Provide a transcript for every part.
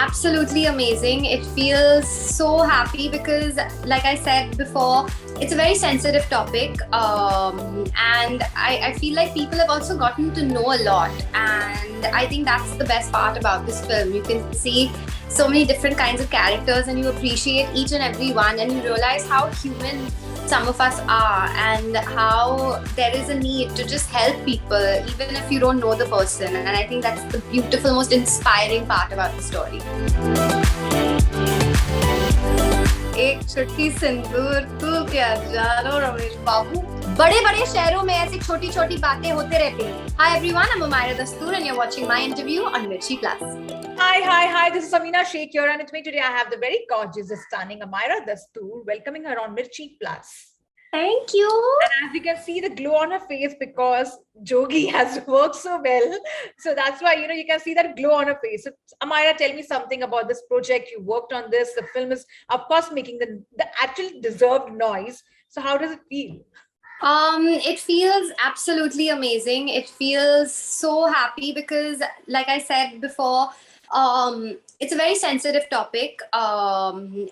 Absolutely amazing. It feels so happy because, like I said before, it's a very sensitive topic. And I feel like people have also gotten to know a lot. And I think that's the best part about this film. You can see so many different kinds of characters and you appreciate each and every one, and you realize how human some of us are and how there is a need to just help people even if you don't know the person. And I think that's the beautiful, most inspiring part about the story. एक छुट्टी सिंदूर तू क्या जानो रमेश बाबू, बड़े बड़े शहरों में ऐसी छोटी छोटी बातें होते रहती हैं. Hi everyone, I'm Amyra Dastur and you're watching my interview on Mirchi Plus. Hi. This is Samina Shaikh here, and with me today I have the very gorgeous, stunning Amyra Dastur, welcoming her on Mirchi Plus. Thank you. And as you can see the glow on her face because Jogi has worked so well. So that's why, you can see that glow on her face. So, Amyra, tell me something about this project. You worked on this. The film is, of course, making the actual deserved noise. So how does it feel? It feels absolutely amazing. It feels so happy because, like I said before, it's a very sensitive topic, and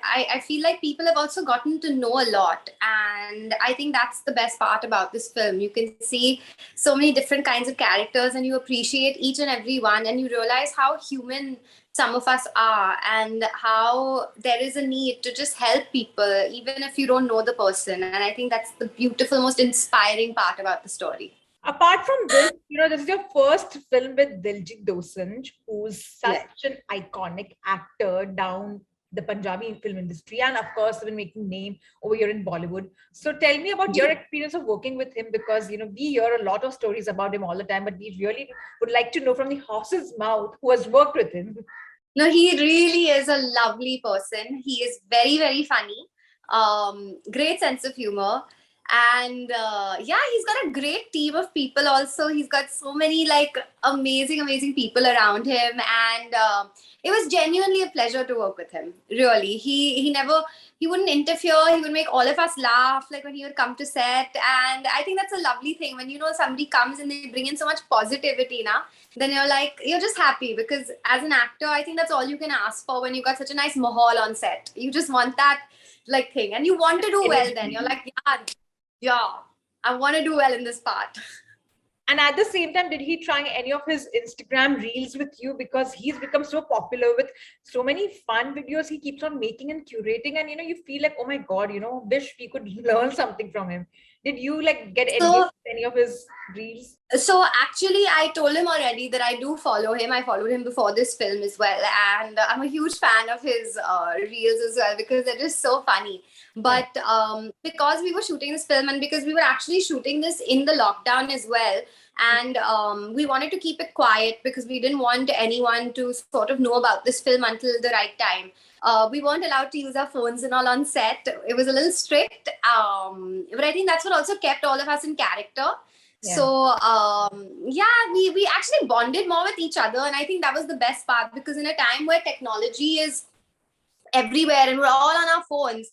I feel like people have also gotten to know a lot, and I think that's the best part about this film. You can see so many different kinds of characters and you appreciate each and every one, and you realize how human some of us are and how there is a need to just help people even if you don't know the person. And I think that's the beautiful, most inspiring part about the story. Apart from this, this is your first film with Diljit, who's such an iconic actor down the Punjabi film industry, and of course, been making name over here in Bollywood. So tell me about your experience of working with him, because we hear a lot of stories about him all the time, but we really would like to know from the horse's mouth who has worked with him. No, he really is a lovely person. He is very, very funny. Great sense of humor. And he's got a great team of people also. He's got so many amazing people around him, and it was genuinely a pleasure to work with him. Really, he wouldn't interfere. He would make all of us laugh, like when he would come to set. And I think that's a lovely thing when somebody comes and they bring in so much positivity now. Then you're just happy, because as an actor, I think that's all you can ask for when you got such a nice mahal on set. You just want that thing, and you want to do well. Then you're like, yeah, I want to do well in this part. And at the same time, did he try any of his Instagram reels with you? Because he's become so popular with so many fun videos he keeps on making and curating. And, you feel like, oh my God, wish we could learn something from him. Did you get any of his reels? So actually, I told him already that I do follow him. I followed him before this film as well. And I'm a huge fan of his reels as well, because they're just so funny. But because we were shooting this film, and because we were actually shooting this in the lockdown as well, and we wanted to keep it quiet because we didn't want anyone to sort of know about this film until the right time. We weren't allowed to use our phones and all on set. It was a little strict, but I think that's what also kept all of us in character. Yeah. So we actually bonded more with each other, and I think that was the best part, because in a time where technology is everywhere and we're all on our phones,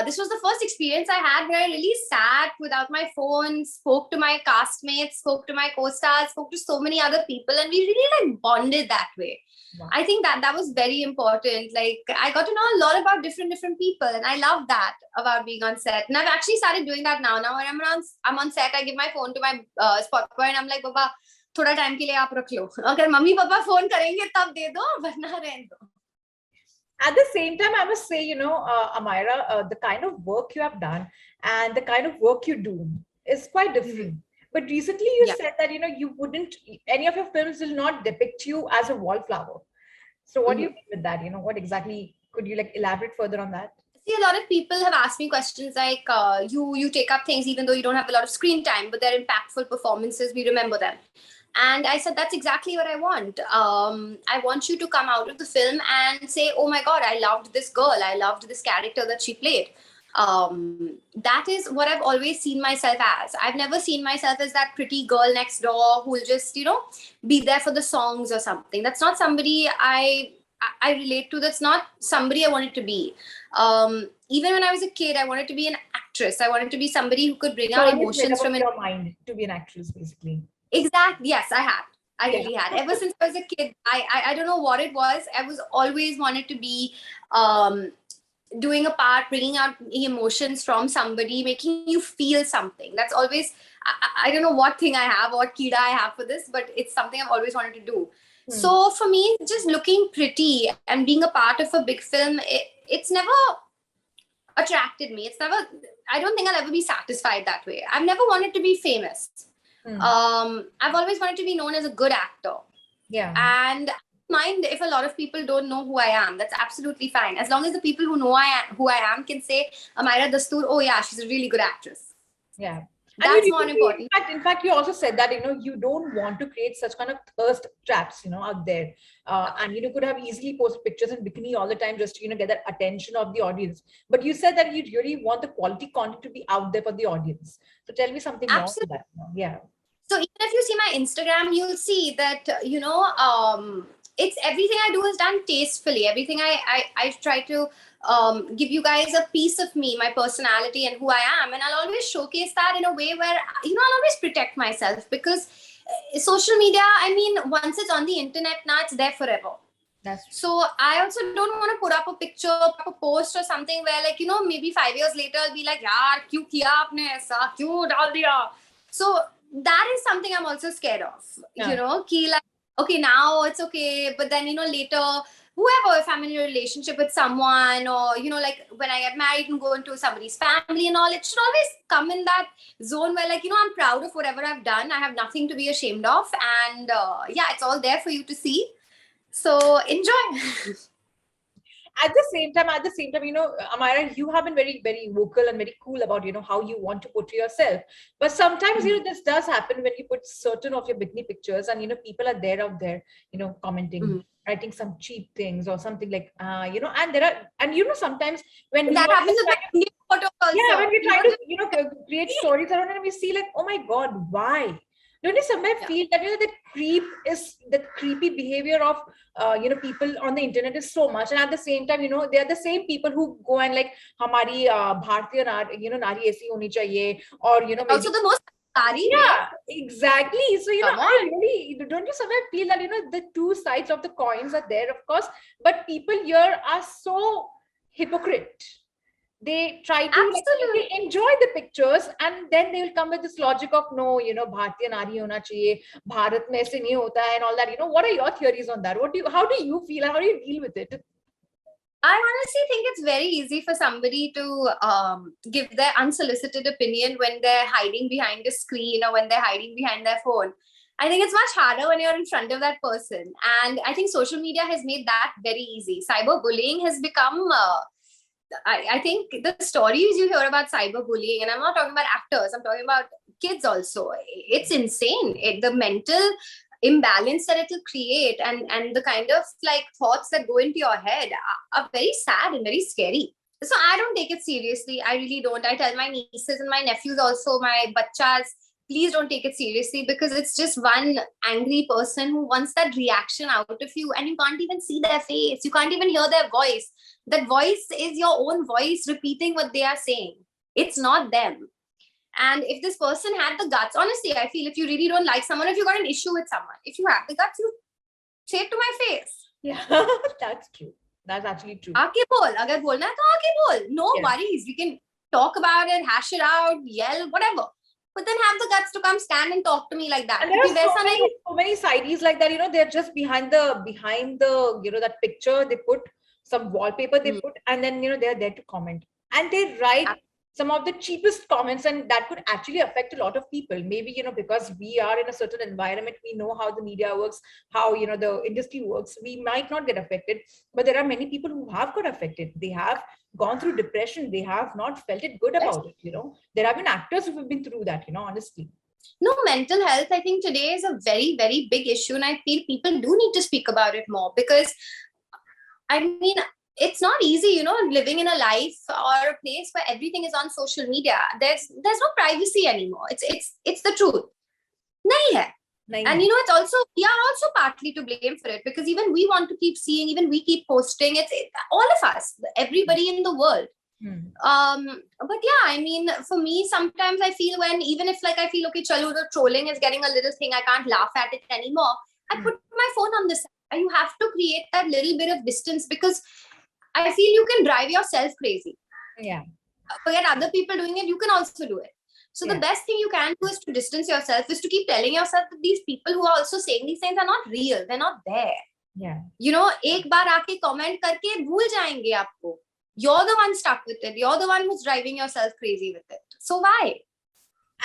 this was the first experience I had where I really sat without my phone, spoke to my castmates, spoke to my co-stars, spoke to so many other people, and we really bonded that way. Wow. I think that was very important. I got to know a lot about different people, and I love that about being on set. And I've actually started doing that now. Now when I'm on set, I give my phone to my spot boy and I'm like, Baba, thoda time ke liye aap rakh lo. Agar mummy papa phone karenge tab de do, varna rehne do. At the same time, I must say, Amyra, the kind of work you have done and the kind of work you do is quite different. Mm-hmm. But recently you said that, you wouldn't, any of your films will not depict you as a wallflower. So what do you mean with that? What exactly, could you elaborate further on that? See, a lot of people have asked me questions like, you take up things even though you don't have a lot of screen time, but they're impactful performances, we remember them. And I said, that's exactly what I want. I want you to come out of the film and say, oh my God, I loved this girl. I loved this character that she played. That is what I've always seen myself as. I've never seen myself as that pretty girl next door who will just, be there for the songs or something. That's not somebody I relate to. That's not somebody I wanted to be. Even when I was a kid, I wanted to be an actress. I wanted to be somebody who could bring out emotions from your mind to be an actress, basically. Exactly. Yes, I had. I Yeah. really had. Ever since I was a kid, I don't know what it was. I was always wanted to be um, doing a part, bringing out emotions from somebody, making you feel something. That's always, I don't know what thing I have, what kida I have for this, but it's something I've always wanted to do. So for me, just looking pretty and being a part of a big film, it's never attracted me. It's never, I don't think I'll ever be satisfied that way. I've never wanted to be famous. I've always wanted to be known as a good actor. Yeah. And I don't mind if a lot of people don't know who I am. That's absolutely fine. As long as the people who know who I am can say, Amyra Dastur, oh yeah, she's a really good actress. Yeah. That's more important. In fact, you also said that, you don't want to create such kind of thirst traps, out there. And, could have easily posted pictures in bikini all the time just to, get that attention of the audience. But you said that you really want the quality content to be out there for the audience. So tell me something more about that. Yeah. So even if you see my Instagram, you'll see that, it's everything I do is done tastefully. Everything I try to give you guys a piece of me, my personality and who I am. And I'll always showcase that in a way where, I'll always protect myself, because social media, once it's on the internet now, it's there forever. So I also don't want to put up a picture, a post or something where, like, maybe 5 years later, I'll be like, yaar, kyun kiya aapne aisa? Kyun dal diya? So that is something I'm also scared of, ki like, okay, now it's okay. But then, later, whoever, if I'm in a relationship with someone, or, like when I get married and go into somebody's family and all, it should always come in that zone where, like, I'm proud of whatever I've done. I have nothing to be ashamed of. And it's all there for you to see. So enjoy. At the same time, Amyra, you have been very, very vocal and very cool about, how you want to portray yourself. But sometimes, this does happen when you put certain of your bikini pictures and, people are there out there, commenting, writing some cheap things or something like, and there are, and, sometimes when that happens with my new photos also. Yeah, when we try to, create stories around it and we see like, oh my God, why? Don't you sometimes feel that, the creepy behavior of, people on the internet is so much. And at the same time, they are the same people who go and like, hamari Bharatiya, nari aisi honi chahiye, or, maybe, also the most sari. Yeah, exactly. So, I really, don't you sometimes feel that, the two sides of the coins are there, of course, but people here are so hypocrite. They try to like, enjoy the pictures, and then they will come with this logic of, no, Bharatiya nari hona chahiye, Bharat mein aise nahi hota hai, and all that. What are your theories on that? How do you feel and how do you deal with it? I honestly think it's very easy for somebody to give their unsolicited opinion when they're hiding behind a screen or when they're hiding behind their phone. I think it's much harder when you're in front of that person. And I think social media has made that very easy. Cyberbullying has become... I think the stories you hear about cyberbullying, and I'm not talking about actors, I'm talking about kids also. It's insane. The mental imbalance that it will create and the kind of like thoughts that go into your head are very sad and very scary. So I don't take it seriously. I really don't. I tell my nieces and my nephews also, my bachas, please don't take it seriously, because it's just one angry person who wants that reaction out of you, and you can't even see their face. You can't even hear their voice. That voice is your own voice repeating what they are saying. It's not them. And if this person had the guts, honestly, I feel if you really don't like someone, if you got an issue with someone, if you have the guts, you say it to my face. Yeah, that's true. That's actually true. Aake bol. Agar bolna hai to aake bol. No worries. We can talk about it, hash it out, yell, whatever. But then have the guts to come stand and talk to me like that. And there are so many sidees like that, they're just behind the, that picture, they put some wallpaper, they put, and then, they're there to comment. And they write some of the cheapest comments, and that could actually affect a lot of people. Maybe, because we are in a certain environment, we know how the media works, how, the industry works, we might not get affected. But there are many people who have got affected. They have gone through depression. They have not felt it good about it, There have been actors who have been through that, honestly. No, mental health, I think today is a very, very big issue. And I feel people do need to speak about it more, because, it's not easy, living in a life or a place where everything is on social media. There's no privacy anymore. It's the truth. Nahi hai. And it's also, we are also partly to blame for it, because even we want to keep seeing, even we keep posting. It's all of us, everybody in the world. But yeah, I mean, for me, sometimes I feel when, even if like I feel, okay, chalo, the trolling is getting a little thing, I can't laugh at it anymore, I put my phone on the side. And you have to create that little bit of distance, because I feel you can drive yourself crazy. Yeah. Forget other people doing it, you can also do it. So the best thing you can do is to distance yourself, is to keep telling yourself that these people who are also saying these things are not real, they're not there. Yeah. You know, एक बार आके comment करके भूल जाएंगे आपको. You're the one stuck with it. You're the one who's driving yourself crazy with it. So why?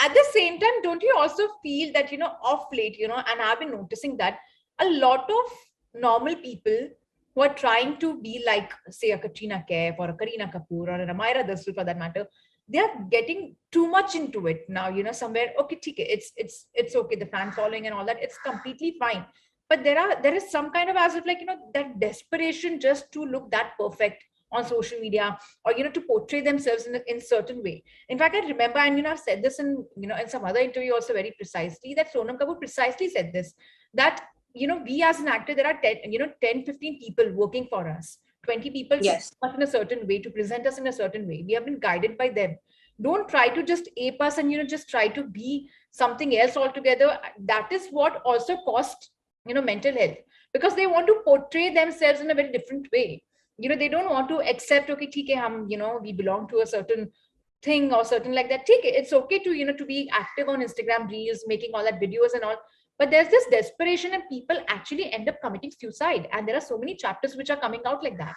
At the same time, don't you also feel that, of late, and I've been noticing that a lot of normal people who are trying to be like, say, a Katrina Kaif or a Kareena Kapoor or an Amyra Dastur for that matter, they are getting too much into it now, somewhere, okay, it's okay, the fan following and all that, it's completely fine. But there is some kind of, as if like, that desperation just to look that perfect on social media, or to portray themselves in certain way. In fact, I remember, and I've said this in in some other interview also very precisely, that Sonam Kapoor precisely said this, that we as an actor, there are 10 15 people working for us, 20 people to Yes. put us in a certain way, to present us in a certain way. We have been guided by them. Don't try to just ape us and just try to be something else altogether. That is what also cost mental health, because they want to portray themselves in a very different way. They don't want to accept, okay, theek hai, hum, we belong to a certain thing or certain like that. Theek hai, it's okay to to be active on Instagram reels, making all that videos and all. But there's this desperation, and people actually end up committing suicide. And there are so many chapters which are coming out like that.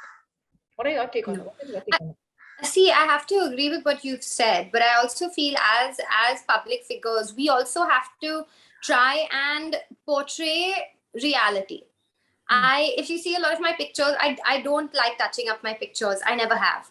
What are your take on it? What is your take on it? See, I have to agree with what you've said, but I also feel as public figures, we also have to try and portray reality. If you see a lot of my pictures, I don't like touching up my pictures. I never have.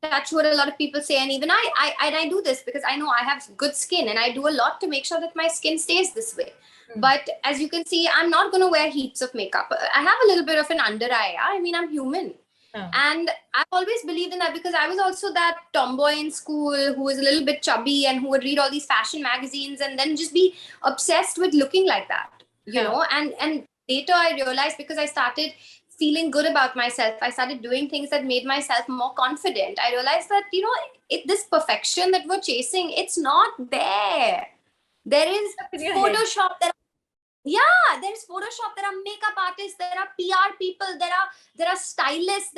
That's what a lot of people say, and even I do this because I know I have good skin, and I do a lot to make sure that my skin stays this way. But as you can see, I'm not going to wear heaps of makeup. I have a little bit of an under eye. I mean, I'm human. And I've always believed in that, because I was also that tomboy in school who was a little bit chubby and who would read all these fashion magazines and then just be obsessed with looking like that, you know. And later I realized, because I started feeling good about myself, I started doing things that made myself more confident. I realized that, this perfection that we're chasing, it's not there. There is Photoshop, there's Photoshop, there are makeup artists, there are PR people, there are stylists,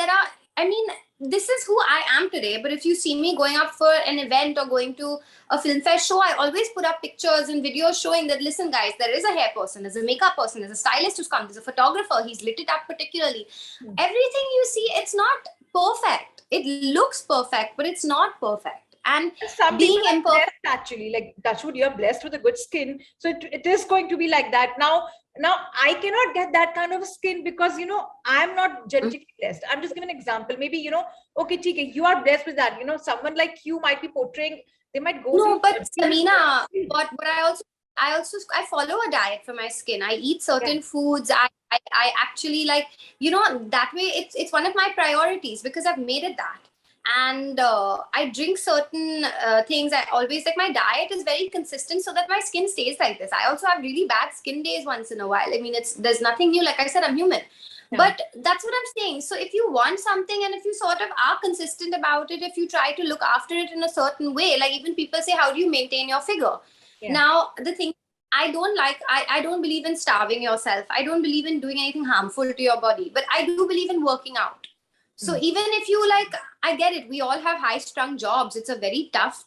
I mean, this is who I am today. But if you see me going up for an event or going to a film fair show, I always put up pictures and videos showing that, listen guys, there is a hair person, there's a makeup person, there's a stylist who's come, there's a photographer, he's lit it up particularly. Everything you see, it's not perfect. It looks perfect, but it's not perfect. And some being people are imperfect, blessed, actually, like touchwood, you're blessed with a good skin, so it is going to be like that. Now I cannot get that kind of skin, because I'm not genetically blessed. I'm just giving an example. Maybe okay, TK, you are blessed with that. Someone like you might be portraying, they might go no, to but Samina, but I follow a diet for my skin. I eat certain foods. I actually, like, that way it's one of my priorities, because I've made it that. And I drink certain things. I always, like, my diet is very consistent so that my skin stays like this. I also have really bad skin days once in a while. I mean, there's nothing new. Like I said, I'm human. But that's what I'm saying. So if you want something, and if you sort of are consistent about it, if you try to look after it in a certain way, like, even people say, how do you maintain your figure? Now, the thing, I don't believe in starving yourself. I don't believe in doing anything harmful to your body, but I do believe in working out. So even if you, like, I get it, we all have high strung jobs. It's a very tough,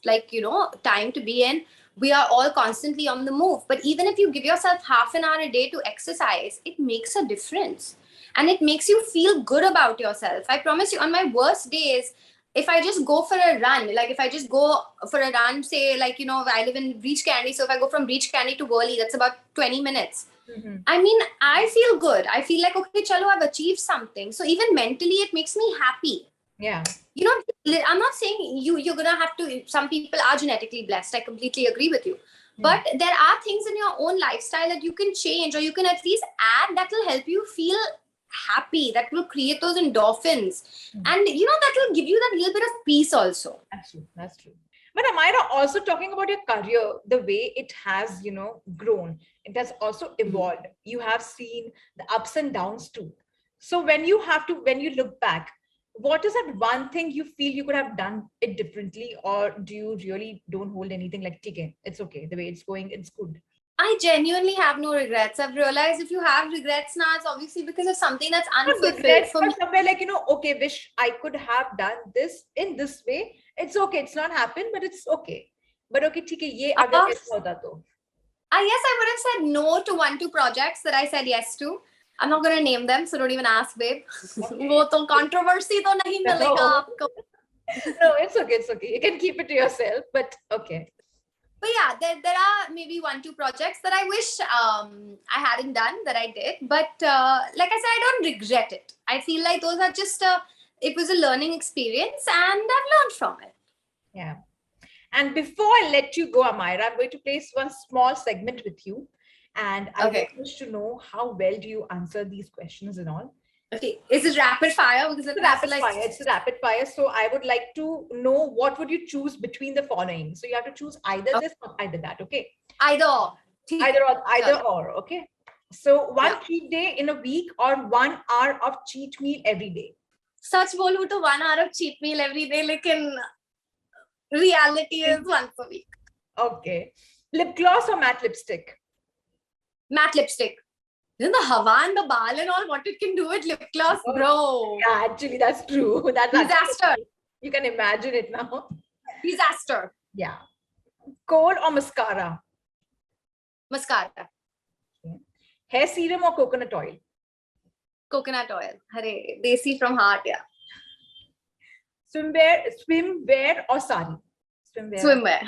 time to be in. We are all constantly on the move. But even if you give yourself half an hour a day to exercise, it makes a difference. And it makes you feel good about yourself. I promise you, on my worst days, if I just go for a run, like if I just go for a run, say, like, I live in Breach Candy. So if I go from Breach Candy to Worli, that's about 20 minutes. I mean, I feel good. I feel like, okay, chalo, I've achieved something. So even mentally, it makes me happy. Yeah. I'm not saying you're going to have to, some people are genetically blessed. I completely agree with you. But there are things in your own lifestyle that you can change, or you can at least add, that will help you feel happy, that will create those endorphins. And, that will give you that little bit of peace also. That's true. But Amyra, also talking about your career, the way it has, grown, it has also evolved. You have seen the ups and downs too. So when you look back, what is that one thing you feel you could have done it differently, or do you really don't hold anything like, okay, it's okay, the way it's going, it's good? I genuinely have no regrets. I've realized if you have regrets now, it's obviously because of something that's Not unfulfilled. regrets, For but me, somewhere like, okay, wish I could have done this in this way. It's okay. It's not happened, but it's okay. But okay, ठीक है, ये अगर ऐसा होता तो. I guess I would have said no to 1-2 projects that I said yes to. I'm not going to name them, so don't even ask, babe. वो तो controversy तो नहीं मिलेगा आपको. No, it's okay. It's okay. You can keep it to yourself, but okay. But yeah, there are maybe 1-2 projects that I wish I hadn't done that I did. But like I said, I don't regret it. I feel like those are just it was a learning experience and I've learned from it. Yeah. And before I let you go, Amyra, I'm going to place one small segment with you. And I wish to know how well do you answer these questions and all. Okay. Is it rapid fire? Because it's rapid fire. It's rapid fire. So I would like to know, what would you choose between the following? So you have to choose either this or either that. Okay. Either or. Either or. Okay. So one cheat day in a week or 1 hour of cheat meal every day. Such bolu to 1 hour of cheat meal every day. Lekin reality is once a week. Okay. Lip gloss or matte lipstick? Matte lipstick. Then the hawa and the bal and all, what it can do with lip gloss, bro. Yeah, actually, that's true. That's disaster. You can imagine it now. Disaster. Yeah. Kohl or mascara? Mascara. Okay. Hair serum or coconut oil? Coconut oil. Hare, desi from heart, yeah. Swimwear or sari? Swimwear.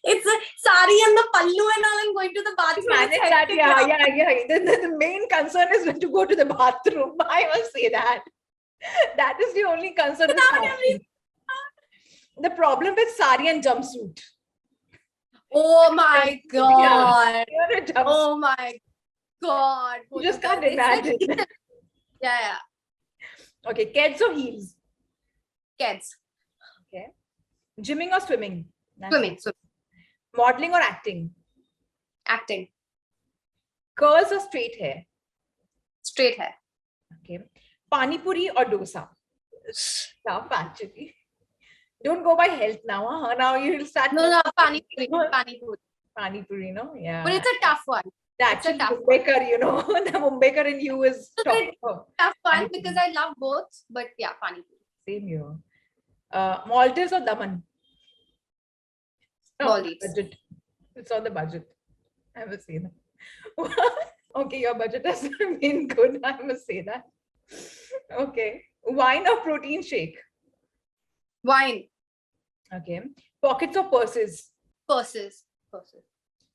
It's a sari and the pallu and all. I'm going to the bathroom. Manage that, yeah. The main concern is when to go to the bathroom. I must say that. That is the only concern. The problem with sari and jumpsuit. Oh my god. Yeah. Oh my god. You just can't imagine. Yeah. Okay, kids or heels? Kids. Okay. Gymming or swimming? Swimming. Modeling or acting? Acting. Curls or straight hair? Straight hair. Okay. Pani puri or dosa? Tough, actually. Don't go by health now. Huh? Now you'll start. No, pani puri. Pani puri. Pani puri, no? Yeah. But it's a tough one. That's a tough Mumbaikar, one. The Mumbaikar in you is tough one because I love both. But yeah, pani puri. Same here. Maldives or Daman? Maldives. Budget. It's on the budget. I must say that. Okay, your budget has been good. I must say that. Okay. Wine or protein shake? Wine. Okay. Pockets or purses? Purses.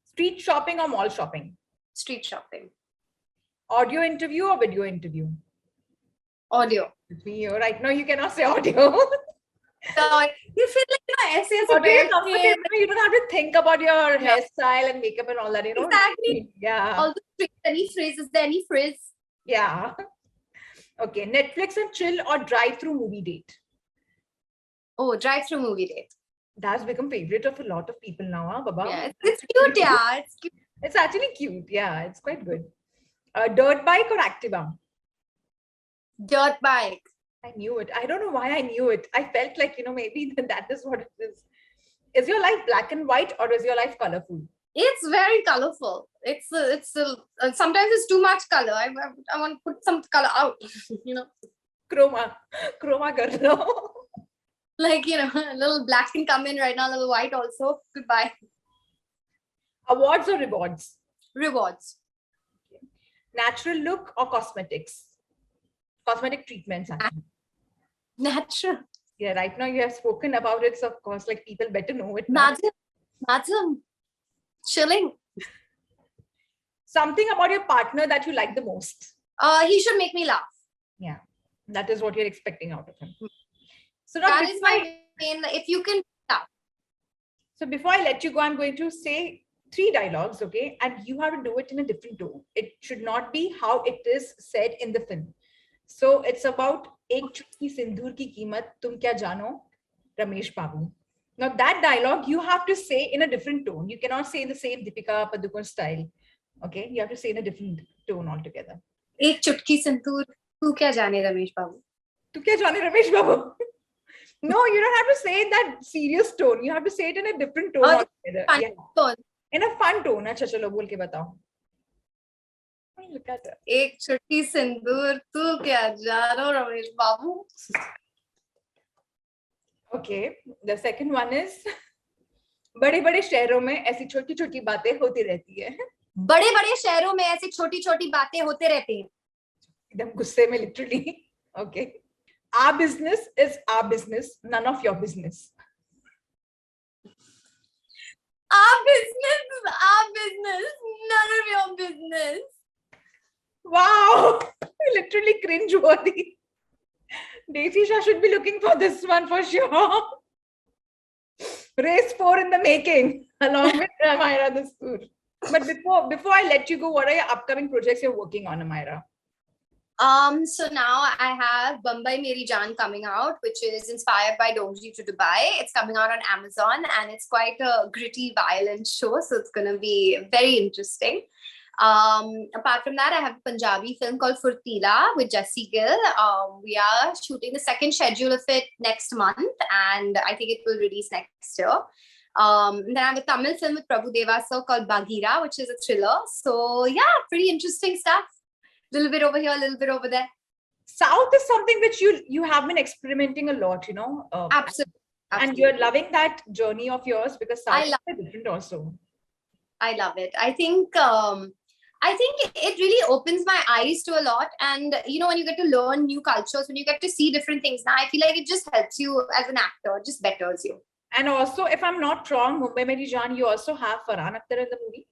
Street shopping or mall shopping? Street shopping. Audio interview or video interview? Audio. With me here right now, you cannot say audio. So you feel like essay is you don't have to think about your hairstyle and makeup and all that, Exactly. Yeah. All the any phrase, is there any phrase? Yeah. Okay. Netflix and chill or drive-through movie date? Oh, drive-through movie date. That's become favorite of a lot of people now, huh, Baba? Yeah, it's cute, yeah. It's cute. It's actually cute. Yeah, it's quite good. Dirt bike or Activa? Dirt bike. I knew it. I don't know why I knew it. I felt like, maybe that is what it is. Is your life black and white or is your life colorful? It's very colorful. It's sometimes it's too much color. I want to put some color out, Chroma girl. Like, a little black can come in right now, a little white also. Goodbye. Awards or rewards? Rewards. Okay. Natural look or cosmetics? Cosmetic treatments, actually. Natural. Yeah, right now you have spoken about it, so of course, like people better know it. Madam. Chilling. Something about your partner that you like the most? He should make me laugh. Yeah, that is what you're expecting out of him. So that is my main, if you can laugh. So before I let you go, I'm going to say 3 dialogues, okay? And you have to do it in a different tone. It should not be how it is said in the film. So it's about Ek Chutki Sindoor Ki Keemat Tum Kya Jano, Ramesh Babu. Now that dialogue you have to say in a different tone. You cannot say in the same Deepika Padukone style. Okay, you have to say in a different tone altogether. Ek chutki sindoor, tu kya jane Ramesh Babu. Tu kya jane, Ramesh Babu? No, you don't have to say it that serious tone. You have to say it in a different tone altogether. Fun Yeah. tone. In a fun tone. अच्छा चलो बोल के बताओ. Look at it. एक छोटी सिंदूर तू क्या जानो रमेश बाबू. Okay. The second one is बड़े-बड़े शहरों में ऐसी छोटी-छोटी बातें होती रहती है. बड़े-बड़े शहरों में ऐसी छोटी-छोटी बातें होते रहते हैं. एकदम गुस्से में literally. Okay. Our business is our business, none of your business. Our business is our business, none of your business. Wow, literally cringe-worthy. Desisha should be looking for this one for sure. Race 4 in the making, along with Amyra Dastur. But before I let you go, what are your upcoming projects you're working on, Amyra? So now I have Bombay Meri Jaan coming out, which is inspired by Jogi to Dubai. It's coming out on Amazon and it's quite a gritty, violent show. So it's going to be very interesting. Apart from that, I have a Punjabi film called Furtila with Jessie Gill. We are shooting the second schedule of it next month and I think it will release next year. Then I have a Tamil film with Prabhu Devasa called Bagheera, which is a thriller. So yeah, pretty interesting stuff. Little bit over here, a little bit over there. South is something which you have been experimenting a lot, you know. Absolutely. And you're loving that journey of yours because South is different also. I love it. I think it really opens my eyes to a lot. And you know, when you get to learn new cultures, when you get to see different things, now I feel like it just helps you as an actor, it just betters you. And also, if I'm not wrong, Mumbai Meri Jaan, you also have Farhan Akhtar in the movie.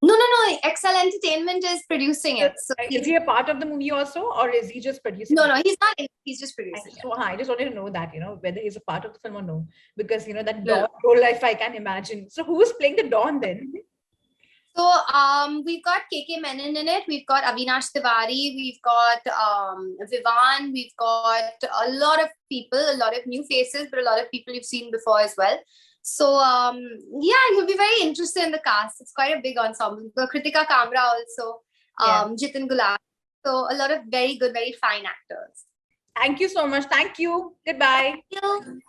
No. Excel Entertainment is producing it. So is he a part of the movie also, or is he just producing? No, he's not. He's just producing it. So I just wanted to know that, you know, whether he's a part of the film or no, because you know that Dawn role, if I can imagine. So who's playing the Dawn then? So we've got KK Menon in it. We've got Avinash Tiwari. We've got Vivan. We've got a lot of people, a lot of new faces, but a lot of people you've seen before as well. So yeah, you'll be very interested in the cast. It's quite a big ensemble. Kritika Kamra also, Jitin Gulab. So a lot of very good, very fine actors. Thank you so much. Thank you. Goodbye. Thank you.